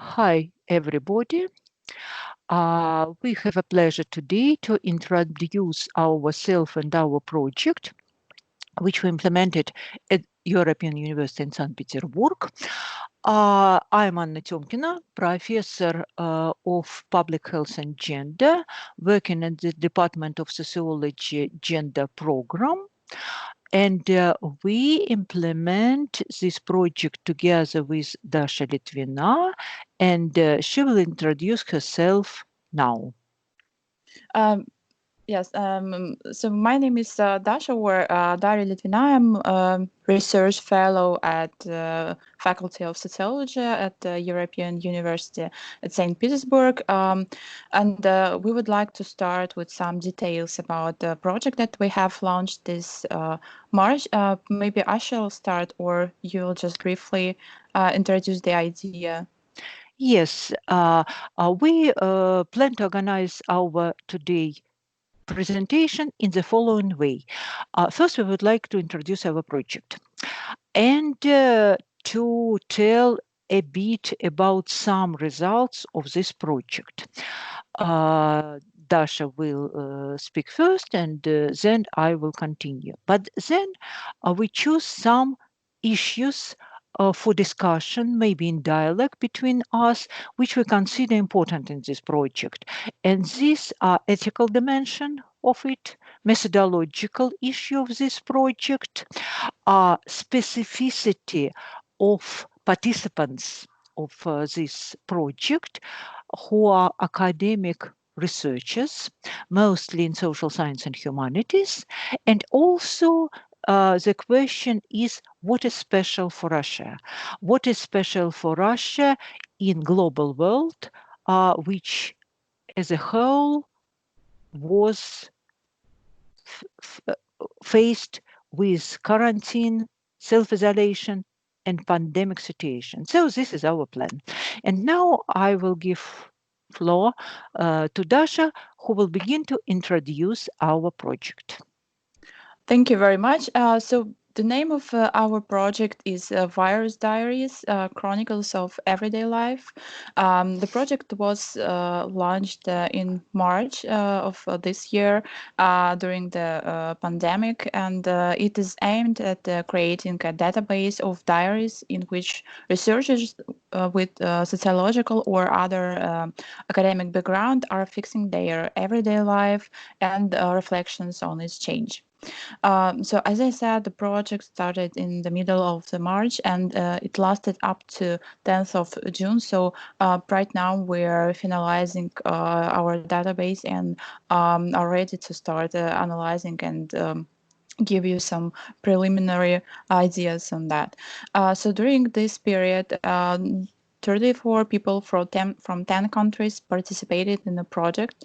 Hi, everybody. We have a pleasure today to introduce ourselves and our project, which we implemented at European University in St. Petersburg. I'm AnnaTemkina, professor of public health and gender, working in the Department of Sociology Gender Program. And we implement this project together with Daria Litvina, and she will introduce herself now. Um, yes, so my name is Dasha, or Daria Litvina. I'm a research fellow at Faculty of Sociology at the European University at St. Petersburg. And we would like to start with some details about the project that we have launched this March. Maybe I shall start, or you'll just briefly introduce the idea. Yes, we plan to organize our today presentation in the following way. First, we would like to introduce our project and to tell a bit about some results of this project. Dasha will speak first, and then I will continue. But then we choose some issues for discussion, maybe in dialogue between us, which we consider important in this project. And these are ethical dimension of it, methodological issue of this project, specificity of participants of this project who are academic researchers, mostly in social science and humanities, and also the question is what is special for Russia? What is special for Russia in global world, which as a whole was faced with quarantine, self-isolation, and pandemic situation. So this is our plan. And now I will give floor to Dasha, who will begin to introduce our project. Thank you very much. So the name of our project is Diaries, Chronicles of Everyday Life. The project was launched in March of this year during the pandemic, and it is aimed at creating a database of diaries in which researchers with sociological or other academic background are fixing their everyday life and reflections on its change. So as I said, the project started in the middle of the March and it lasted up to 10th of June. So right now we're finalizing our database and are ready to start analyzing and give you some preliminary ideas on that. So during this period, 34 people from 10 countries participated in the project.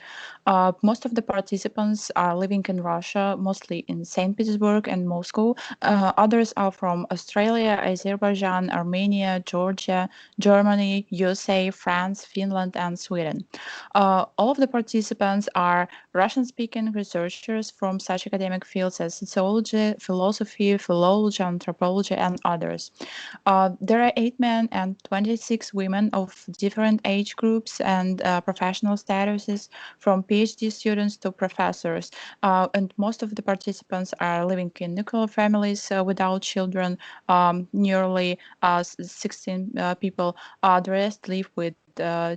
Most of the participants are living in Russia, mostly in Saint Petersburg and Moscow. Others are from Australia, Azerbaijan, Armenia, Georgia, Germany, USA, France, Finland, and Sweden. All of the participants are Russian-speaking researchers from such academic fields as sociology, philosophy, philology, anthropology, and others. There are 8 men and 26 women of different age groups and professional statuses, from PhD students to professors. And most of the participants are living in nuclear families without children, nearly 16 people. The rest live with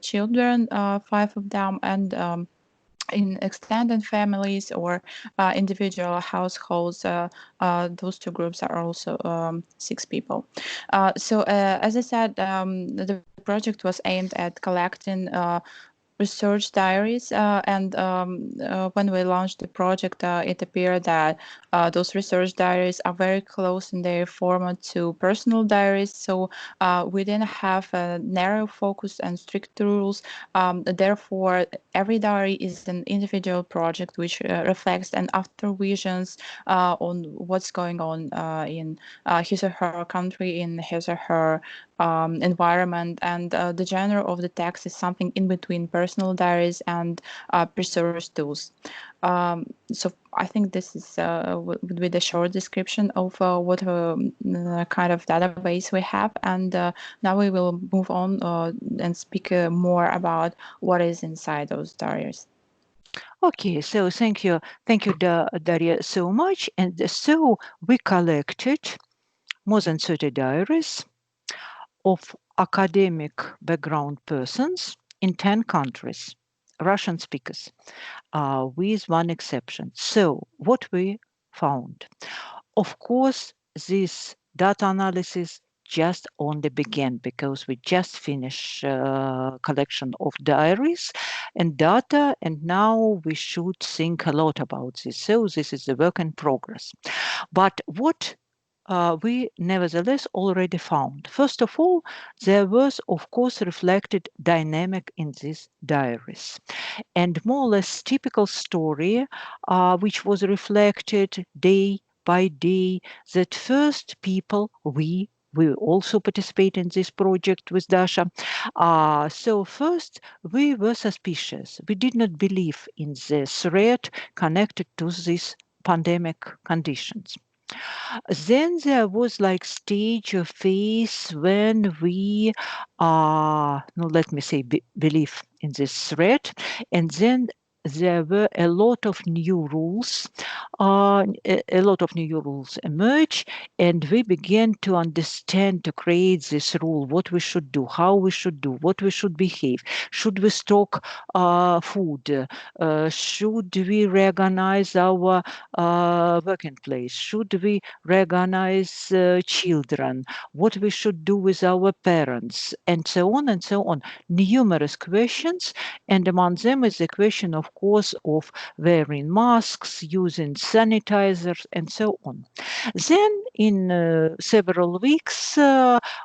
children, 5 of them, and in extended families or individual households, those two groups are also 6 people. So as I said, the project was aimed at collecting research diaries, and when we launched the project, it appeared that those research diaries are very close in their format to personal diaries, so we didn't have a narrow focus and strict rules. Therefore, every diary is an individual project which reflects an after visions on what's going on in his or her country, in his or her environment, and the genre of the text is something in between personal diaries and research tools. So I think this is would be the short description of what kind of database we have, and now we will move on and speak more about what is inside those diaries. Okay, so thank you, Daria, so much. And so we collected more than 30 diaries of academic background persons in 10 countries, Russian speakers, with one exception. So what we found? Of course, this data analysis just only began because we just finished collection of diaries and data, and now we should think a lot about this. So this is a work in progress. But what we nevertheless already found. First of all, there was, of course, reflected dynamic in these diaries and more or less typical story, which was reflected day by day, that first people, we also participate in this project with Dasha. So first, we were suspicious. We did not believe in the threat connected to these pandemic conditions. Then there was like stage or phase when we, no, let me say, believe in this threat, and then there were a lot of new rules, a lot of new rules emerge, and we began to understand, to create this rule, what we should do, how we should do, what we should behave. Should we stock food? Should we reorganize our working place? Should we reorganize children? What we should do with our parents? And so on and so on. Numerous questions, and among them is the question, of course, of wearing masks, using sanitizers, and so on. Then, in several weeks,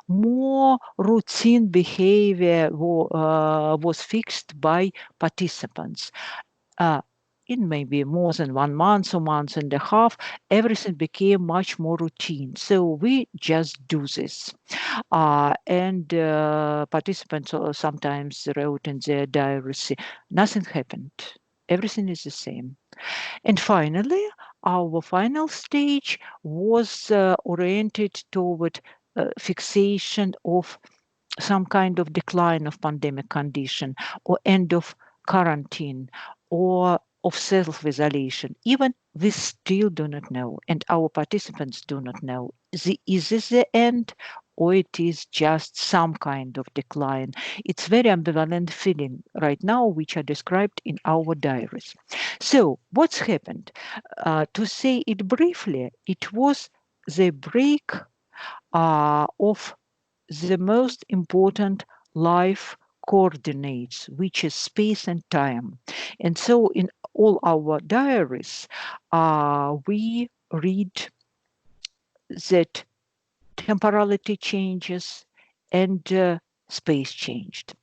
more routine behavior was fixed by participants. Uh, in maybe more than 1 month or month and a half, everything became much more routine. So we just do this. And participants sometimes wrote in their diaries, nothing happened. Everything is the same. And finally, our final stage was oriented toward fixation of some kind of decline of pandemic condition or end of quarantine or of self-isolation. Even we still do not know, and our participants do not know. Is this the end, or it is just some kind of decline? It's very ambivalent feeling right now, which are described in our diaries. So what's happened? To say it briefly, it was the break of the most important life coordinates, which is space and time. And so in all our diaries, we read that temporality changes and space changed.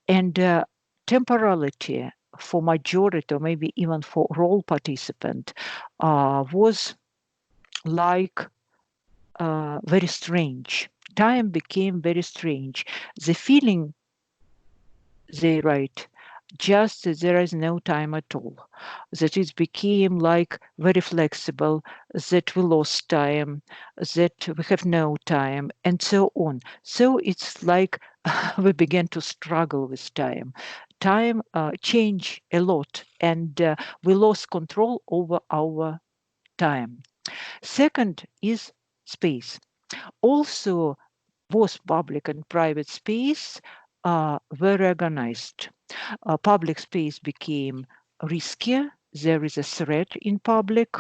And temporality for majority or maybe even for role participant was like very strange. Time became very strange. The feeling they write just that there is no time at all, that it became like very flexible, that we lost time, that we have no time, and so on. So it's like we began to struggle with time. Time changed a lot, and we lost control over our time. Second is space. Also, both public and private space were organized. Public space became riskier. There is a threat in public,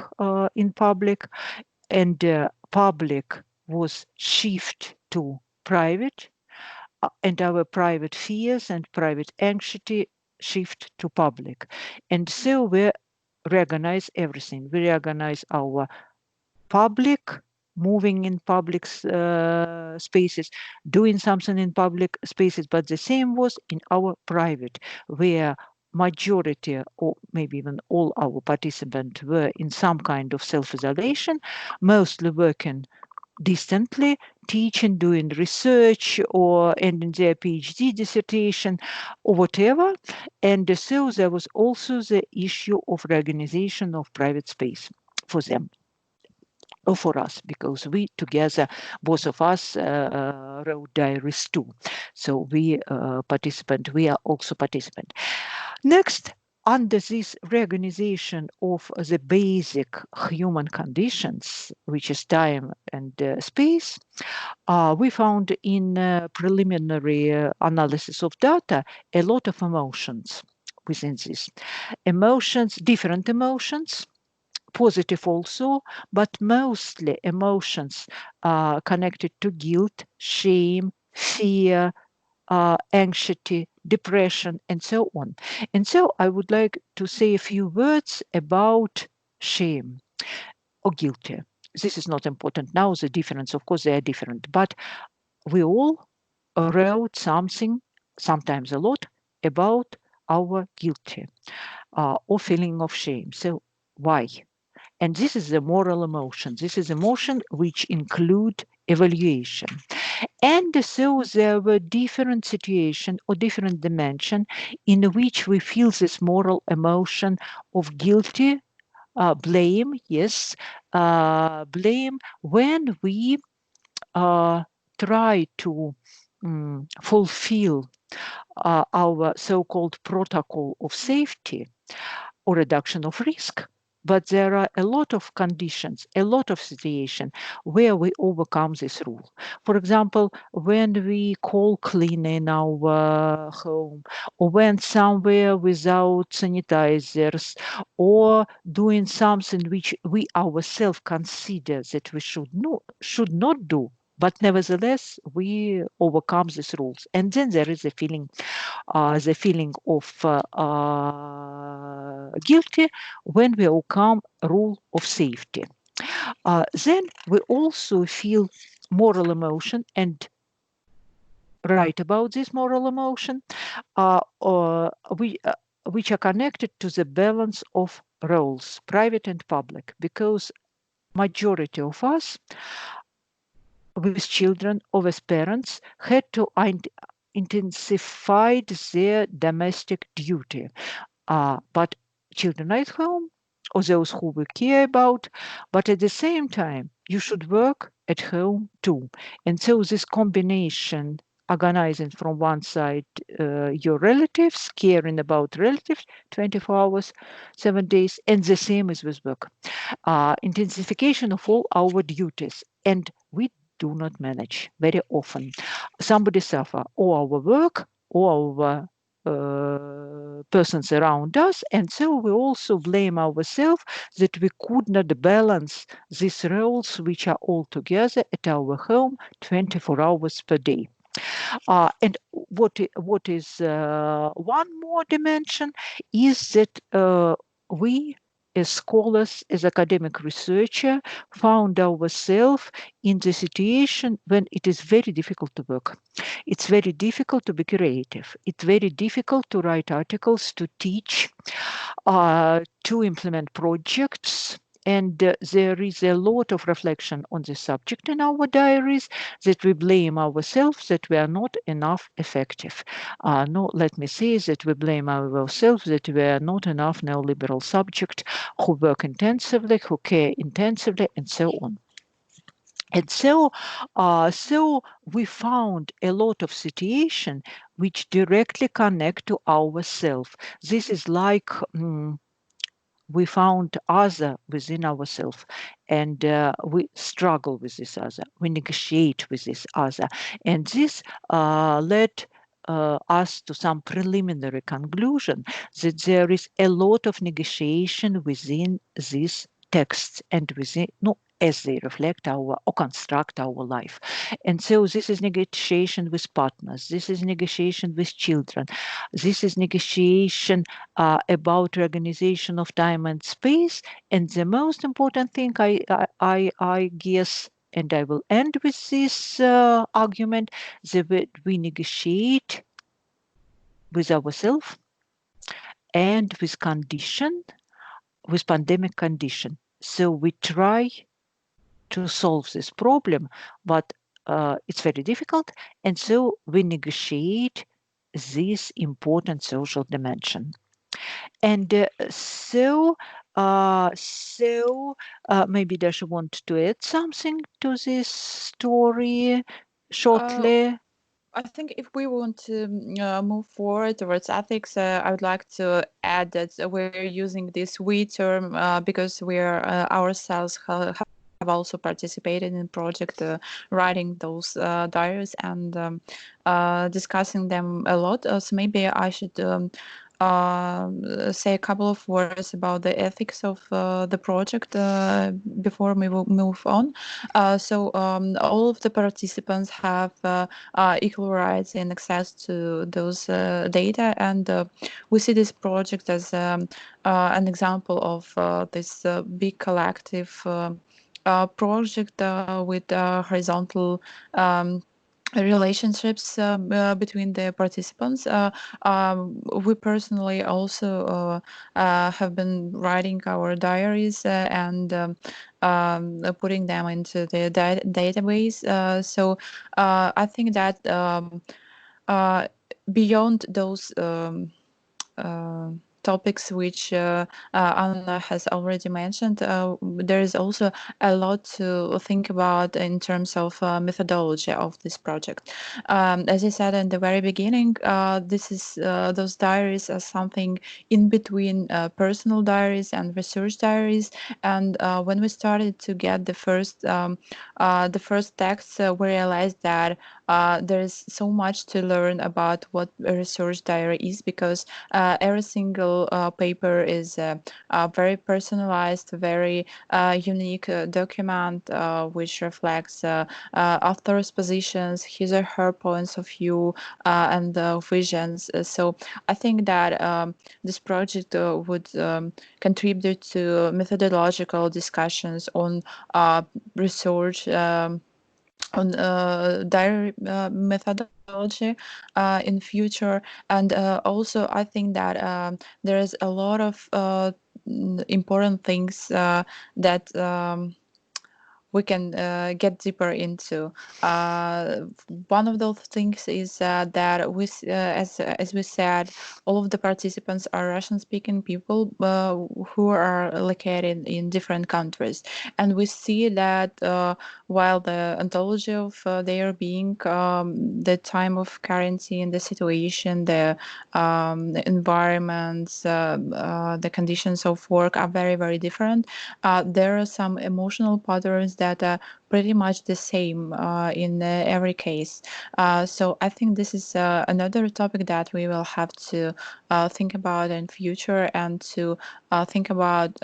and public was shift to private, and our private fears and private anxiety shift to public. And so we reorganize everything. We reorganize our public, moving in public spaces, doing something in public spaces, but the same was in our private, where majority or maybe even all our participants were in some kind of self-isolation, mostly working distantly, teaching, doing research, or ending their PhD dissertation, or whatever. And so there was also the issue of reorganization of private space for them or for us, because we together, both of us, wrote diaries too. So we we are also participant. Next, under this reorganization of the basic human conditions, which is time and space, we found in preliminary analysis of data a lot of emotions within this. Emotions, different emotions, positive also, but mostly emotions connected to guilt, shame, fear, anxiety, depression, and so on. And so I would like to say a few words about shame or guilty. This is not important now, the difference, of course, they are different, but we all wrote something, sometimes a lot, about our guilty or feeling of shame. So why? And this is the moral emotion. This is emotion which include evaluation. And so there were different situations or different dimension in which we feel this moral emotion of guilty, blame, yes, blame when we try to fulfill our so-called protocol of safety or reduction of risk. But there are a lot of conditions, a lot of situations where we overcome this rule. For example, when we call cleaner in our home, or when somewhere without sanitizers, or doing something which we ourselves consider that we should not do, but nevertheless we overcome these rules. And then there is the feeling of guilty when we overcome rule of safety. Then we also feel moral emotion and write about this moral emotion, we, which are connected to the balance of roles, private and public, because majority of us with children or with parents had to intensify their domestic duty. But children at home, or those who we care about, but at the same time, you should work at home too. And so this combination, organizing from one side your relatives, caring about relatives 24 hours, 7 days, and the same is with work. Intensification of all our duties, and we do not manage very often. Somebody suffer or our work or our persons around us, and so we also blame ourselves that we could not balance these roles which are all together at our home 24 hours per day. And what is one more dimension is that we as scholars, as academic researcher, found ourselves in the situation when it is very difficult to work. It's very difficult to be creative. It's very difficult to write articles, to teach, to implement projects. And there is a lot of reflection on the subject in our diaries, that we blame ourselves that we are not enough effective. No, let me say that we blame ourselves that we are not enough neoliberal subject who work intensively, who care intensively, and so on. And so, so we found a lot of situation which directly connect to ourselves. This is like we found other within ourselves, and we struggle with this other, we negotiate with this other, and this led us to some preliminary conclusion that there is a lot of negotiation within these texts and within, no, as they reflect our or construct our life. And so this is negotiation with partners, this is negotiation with children, this is negotiation about organization of time and space. And the most important thing, I guess, and I will end with this argument, that we negotiate with ourselves and with condition, with pandemic condition. So we try to solve this problem, but it's very difficult. And so we negotiate this important social dimension. And maybe Dasha want to add something to this story shortly. I think if we want to move forward towards ethics, I would like to add that we're using this "we" term because we are ourselves have also participated in project writing those diaries and discussing them a lot. So maybe I should say a couple of words about the ethics of the project before we will move on. All of the participants have equal rights and access to those data, and we see this project as an example of this big collective project with horizontal relationships between the participants. We personally also have been writing our diaries and putting them into the database. I think that uh, beyond those topics which Anna has already mentioned, there is also a lot to think about in terms of methodology of this project. As I said in the very beginning, this is those diaries are something in between personal diaries and research diaries. And when we started to get the first texts, we realized that there is so much to learn about what a research diary is, because every single paper is a very personalized, very unique document which reflects author's positions, his or her points of view, and visions. So I think that this project would contribute to methodological discussions on research. On diary methodology in future, and also I think that there is a lot of important things that we can get deeper into. One of those things is that as we said, all of the participants are Russian-speaking people who are located in different countries, and we see that while the ontology of their being, the time of quarantine, the situation, the environments, the conditions of work are very, very different. There are some emotional patterns that are pretty much the same in every case. So I think this is another topic that we will have to think about in future, and to think about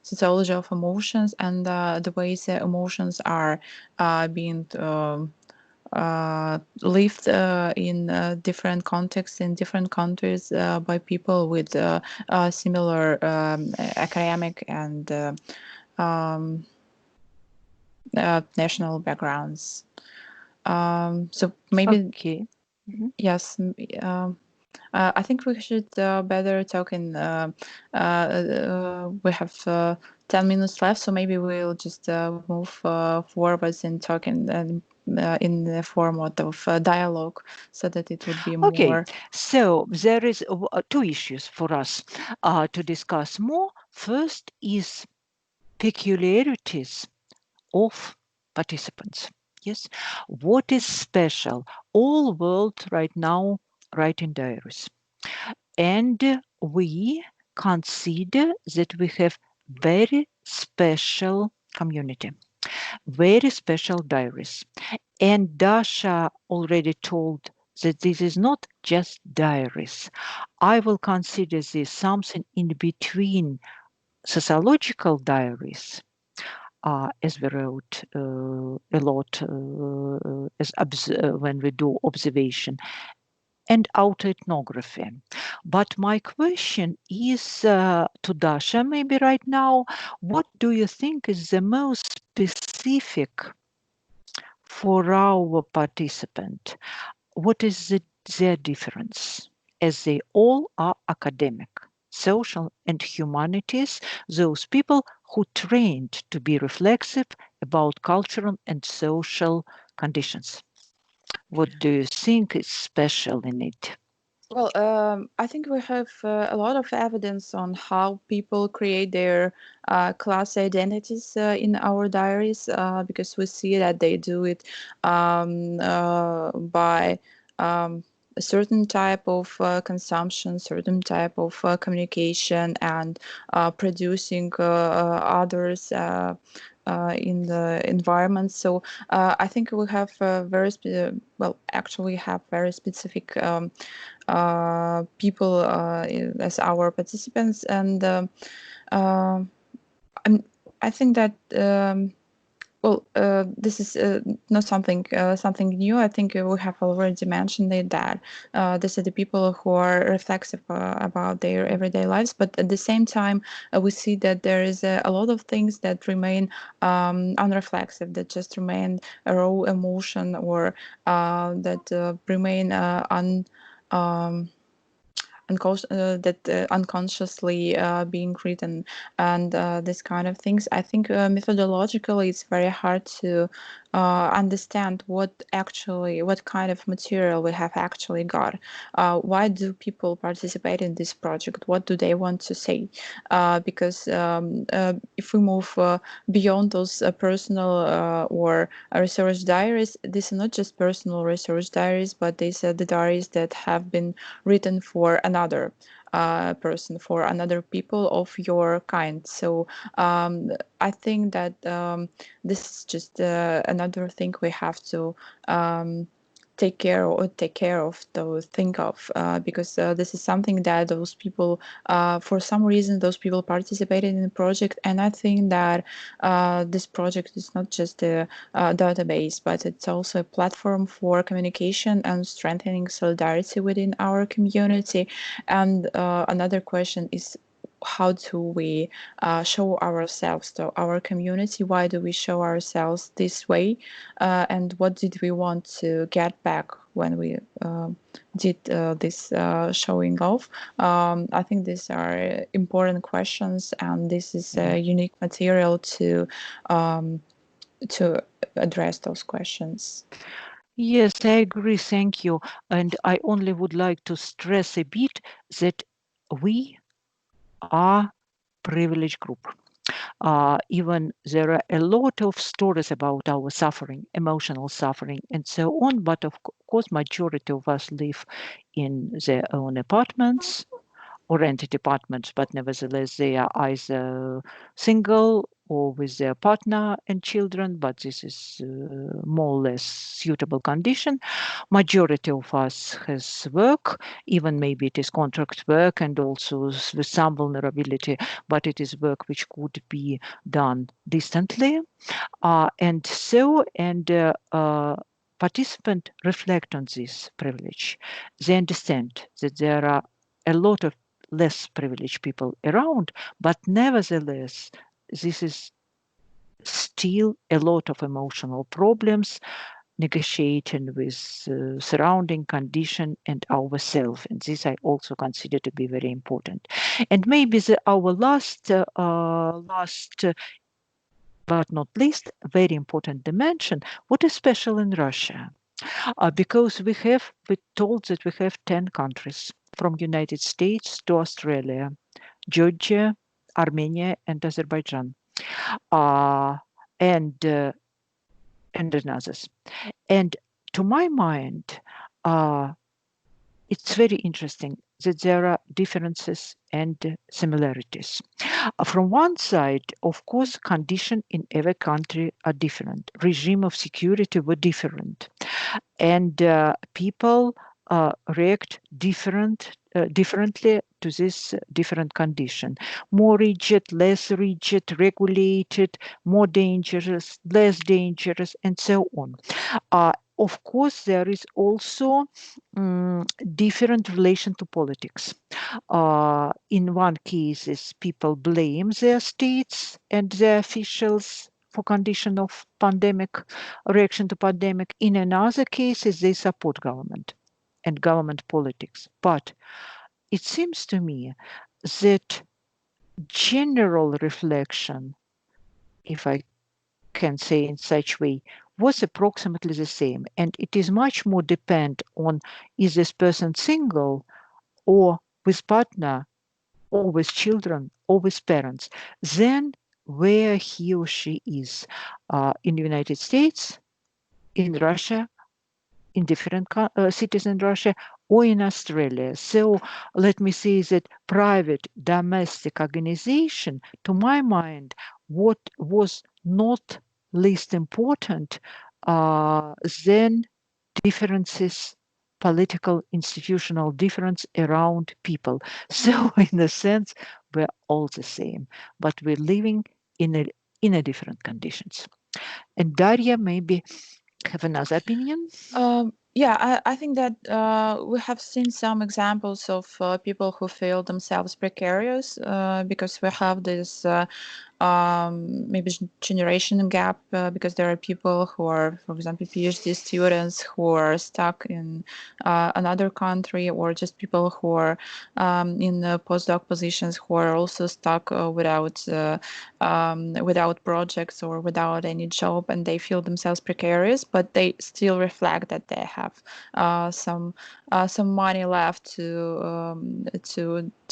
sociology of emotions and the ways that emotions are being lived in different contexts in different countries by people with similar academic and um, national backgrounds. So maybe Okay. Mhm. yes. I think we should better talk in. We have 10 minutes left, so maybe we'll just move forwards and talk in the format of dialogue, so that it would be Okay, more. so there is two issues for us to discuss more. First is peculiarities of participants. Yes, what is special? All world right now writing diaries, and we consider that we have very special community, very special diaries. And Dasha already told that this is not just diaries. I will consider this something in between sociological diaries, as we wrote a lot when we do observation, and autoethnography. But my question is to Dasha, maybe right now, what do you think is the most specific for our participant? What is their difference? As they all are academic, social and humanities, those people who trained to be reflexive about cultural and social conditions. What do you think is special in it? Well, I think we have a lot of evidence on how people create their class identities in our diaries, because we see that they do it by a certain type of consumption, certain type of communication, and producing others. In the environment, so I think we have actually have very specific people as our participants, and uh, I think that this is not something new. I think we have already mentioned it, that these are the people who are reflexive about their everyday lives, but at the same time, we see that there is a lot of things that remain unreflexive, that just remain a raw emotion, or that remain um, that unconsciously being written, and this kind of things. I think methodologically it's very hard to understand what kind of material we have actually got. Why do people participate in this project? What do they want to say? Because if we move beyond those personal or research diaries, these are not just personal research diaries, but these are the diaries that have been written for another person, for another people of your kind. So I think that this is just another thing we have to take care of, to think of, because this is something that those people, for some reason, those people participated in the project. And I think that this project is not just a database, but it's also a platform for communication and strengthening solidarity within our community. And another question is, how do we show ourselves to our community? Why do we show ourselves this way? And what did we want to get back when we did this showing off? I think these are important questions, and this is a unique material to address those questions. Yes, I agree. Thank you. And I only would like to stress a bit that we are privileged group. Even there are a lot of stories about our suffering, emotional suffering, and so on. But of course, majority of us live in their own apartments or rented apartments, but nevertheless, they are either single or with their partner and children, but this is more or less suitable condition. Majority of us has work, even maybe it is contract work and also with some vulnerability, but it is work which could be done distantly. Participants reflect on this privilege. They understand that there are a lot of less privileged people around, but nevertheless, this is still a lot of emotional problems negotiating with surrounding condition and ourselves. And this I also consider to be very important. And maybe our last but not least, a very important dimension, what is special in Russia? Because we told that we have 10 countries from United States to Australia, Georgia, Armenia, and Azerbaijan, and others. And to my mind, it's very interesting that there are differences and similarities. From one side, of course, conditions in every country are different. Regime of security were different, and people react differently to this different condition. More rigid, less rigid, regulated, more dangerous, less dangerous, and so on. Of course, there is also different relation to politics. In one case, is people blame their states and their officials for condition of pandemic, reaction to pandemic. In another cases, they support government and government politics. But it seems to me that general reflection, if I can say in such way, was approximately the same. And it is much more depend on is this person single or with partner or with children or with parents, then where he or she is in the United States, in Russia, in different cities in Russia, or in Australia. So let me say that private domestic organization, to my mind, what was not least important than differences, political, institutional difference around people. So in a sense, we're all the same, but we're living in a different conditions. And Daria maybe have another opinion. Yeah, I think that we have seen some examples of people who feel themselves precarious because we have this maybe generation gap because there are people who are, for example, PhD students who are stuck in another country, or just people who are in postdoc positions who are also stuck without projects or without any job, and they feel themselves precarious, but they still reflect that they have some money left to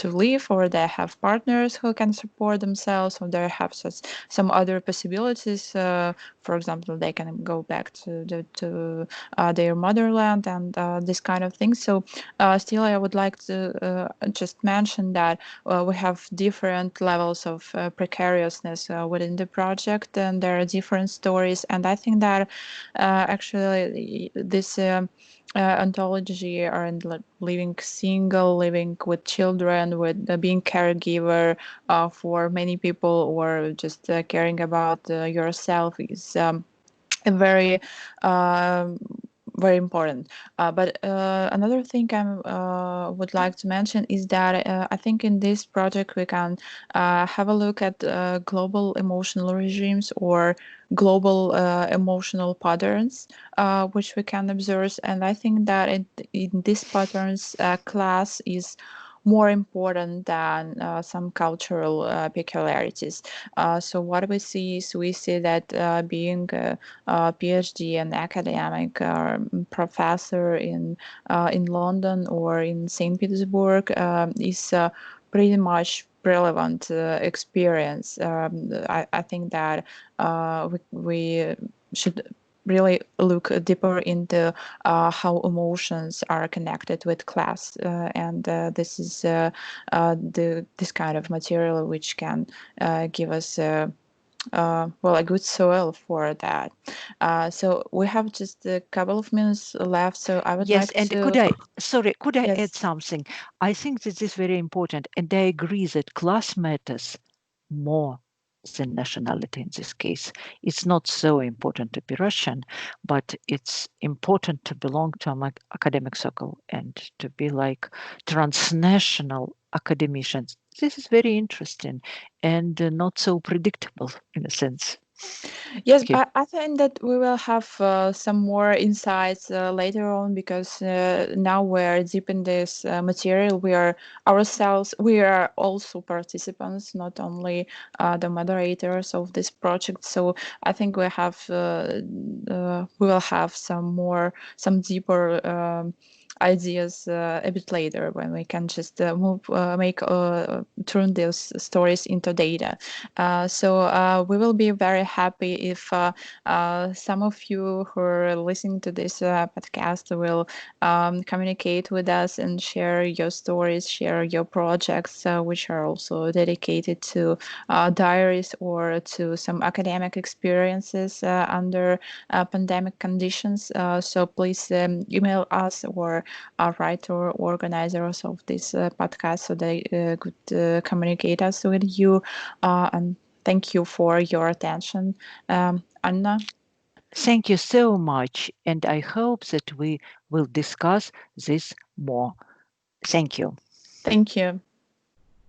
live, or they have partners who can support themselves, or they have some other possibilities. For example, they can go back to their motherland and this kind of thing. So still, I would like to just mention that we have different levels of precariousness within the project, and there are different stories. And I think that actually this ontology and living single, living with children, with being caregiver for many people, or just caring about yourself is a very important. But another thing I would like to mention is that I think in this project we can have a look at global emotional regimes or global emotional patterns which we can observe. And I think that in these patterns, class is more important than some cultural peculiarities. So what we see is we see that being a PhD and academic professor in London or in Saint Petersburg is pretty much relevant experience. I think that we should really look deeper into how emotions are connected with class, and this is this kind of material which can give us well, a good soil for that. So we have just a couple of minutes left, so I would Yes, like and to, could I add yes. something? I think this is very important, and I agree that class matters more than nationality in this case. It's not so important to be Russian, but it's important to belong to an academic circle and to be like transnational academicians. This is very interesting and not so predictable in a sense. Yes, Okay. I think that we will have some more insights later on, because now we're deep in this material. We are ourselves, we are also participants, not only the moderators of this project. So I think we will have some deeper ideas a bit later, when we can just turn these stories into data. So we will be very happy if some of you who are listening to this podcast will communicate with us and share your stories, share your projects, which are also dedicated to diaries or to some academic experiences under pandemic conditions. So please email us or write to organizers of this podcast, so they could communicate us with you. And thank you for your attention. Anna? Thank you so much, and I hope that we will discuss this more. Thank you. Thank you.